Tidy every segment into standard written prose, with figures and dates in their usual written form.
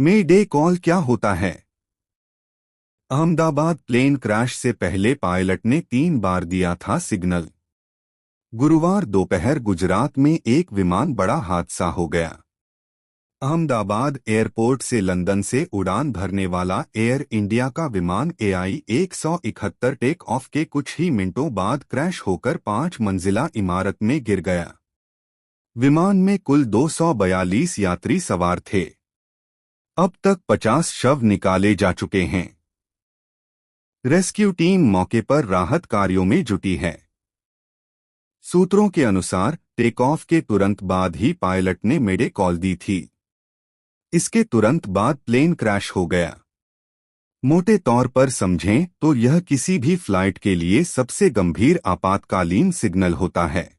मे day call क्या होता है? अहमदाबाद प्लेन क्रैश से पहले पायलट ने 3 बार दिया था सिग्नल। गुरुवार दोपहर गुजरात में एक विमान बड़ा हादसा हो गया। अहमदाबाद एयरपोर्ट से लंदन से उड़ान भरने वाला एयर इंडिया का विमान AI-171 टेक ऑफ के कुछ ही मिनटों बाद क्रैश होकर 5 मंजिला इमारत में गिर गया। विमान में कुल 242 यात्री सवार थे। अब तक 50 शव निकाले जा चुके हैं। रेस्क्यू टीम मौके पर राहत कार्यों में जुटी है। सूत्रों के अनुसार टेक ऑफ के तुरंत बाद ही पायलट ने मेडे कॉल दी थी। इसके तुरंत बाद प्लेन क्रैश हो गया। मोटे तौर पर समझें तो यह किसी भी फ्लाइट के लिए सबसे गंभीर आपातकालीन सिग्नल होता है।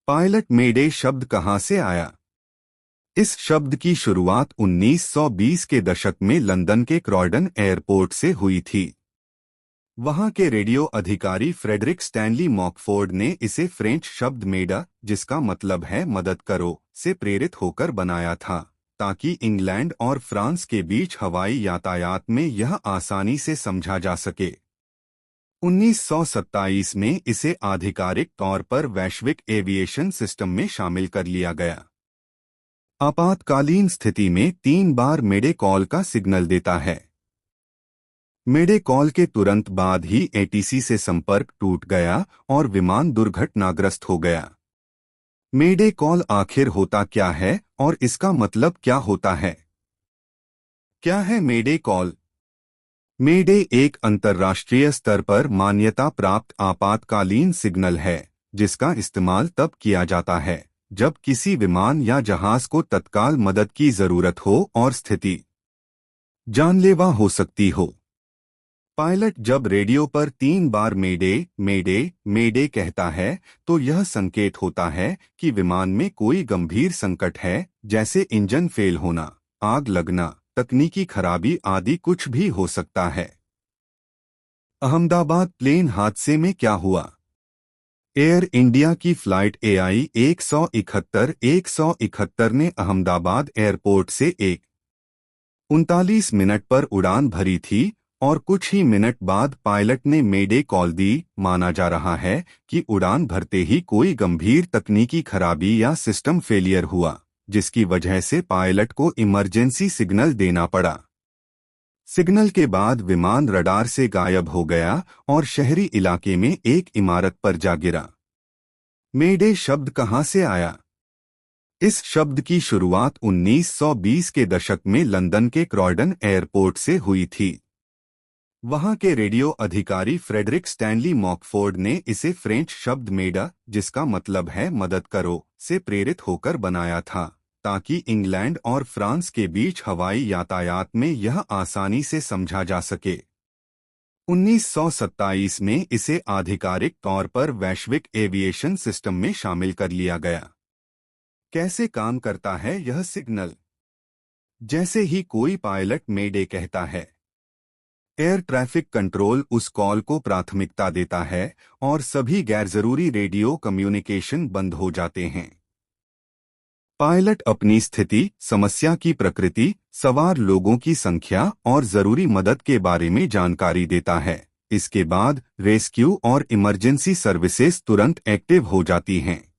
पायलट मेडे शब्द कहां से आया? इस शब्द की शुरुआत 1920 के दशक में लंदन के क्रॉयडन एयरपोर्ट से हुई थी। वहां के रेडियो अधिकारी फ्रेडरिक स्टैनली मॉकफोर्ड ने इसे फ्रेंच शब्द मेडा, जिसका मतलब है मदद करो, से प्रेरित होकर बनाया था, ताकि इंग्लैंड और फ्रांस के बीच हवाई यातायात में यह आसानी से समझा जा सके। 1927 में इसे आधिकारिक तौर पर वैश्विक एविएशन सिस्टम में शामिल कर लिया गया। आपातकालीन स्थिति में 3 बार मेडे कॉल का सिग्नल देता है। मेडे कॉल के तुरंत बाद ही ATC से संपर्क टूट गया और विमान दुर्घटनाग्रस्त हो गया। मेडे कॉल आखिर होता क्या है और इसका मतलब क्या होता है? क्या है मेडे कॉल? मेडे एक अंतर्राष्ट्रीय स्तर पर मान्यता प्राप्त आपातकालीन सिग्नल है, जिसका इस्तेमाल तब किया जाता है जब किसी विमान या जहाज को तत्काल मदद की जरूरत हो और स्थिति जानलेवा हो सकती हो। पायलट जब रेडियो पर 3 बार मेडे मेडे मेडे कहता है तो यह संकेत होता है कि विमान में कोई गंभीर संकट है, जैसे इंजन फेल होना, आग लगना, तकनीकी खराबी आदि कुछ भी हो सकता है। अहमदाबाद प्लेन हादसे में क्या हुआ? एयर इंडिया की फ्लाइट AI-171 ने अहमदाबाद एयरपोर्ट से 1:39 पर उड़ान भरी थी और कुछ ही मिनट बाद पायलट ने मेडे कॉल दी। माना जा रहा है कि उड़ान भरते ही कोई गंभीर तकनीकी खराबी या सिस्टम फेलियर हुआ, जिसकी वजह से पायलट को इमरजेंसी सिग्नल देना पड़ा। सिग्नल के बाद विमान रडार से गायब हो गया और शहरी इलाके में एक इमारत पर जा गिरा। मेडे शब्द कहां से आया? इस शब्द की शुरुआत 1920 के दशक में लंदन के क्रॉयडन एयरपोर्ट से हुई थी। वहां के रेडियो अधिकारी फ्रेडरिक स्टैनली मॉकफोर्ड ने इसे फ्रेंच शब्द मेडा, जिसका मतलब है मदद करो, से प्रेरित होकर बनाया था, ताकि इंग्लैंड और फ्रांस के बीच हवाई यातायात में यह आसानी से समझा जा सके। 1927 में इसे आधिकारिक तौर पर वैश्विक एविएशन सिस्टम में शामिल कर लिया गया। कैसे काम करता है यह सिग्नल? जैसे ही कोई पायलट मेडे कहता है, एयर ट्रैफिक कंट्रोल उस कॉल को प्राथमिकता देता है और सभी गैरजरूरी रेडियो कम्युनिकेशन बंद हो जाते हैं। पायलट अपनी स्थिति, समस्या की प्रकृति, सवार लोगों की संख्या और जरूरी मदद के बारे में जानकारी देता है। इसके बाद रेस्क्यू और इमरजेंसी सर्विसेज तुरंत एक्टिव हो जाती हैं।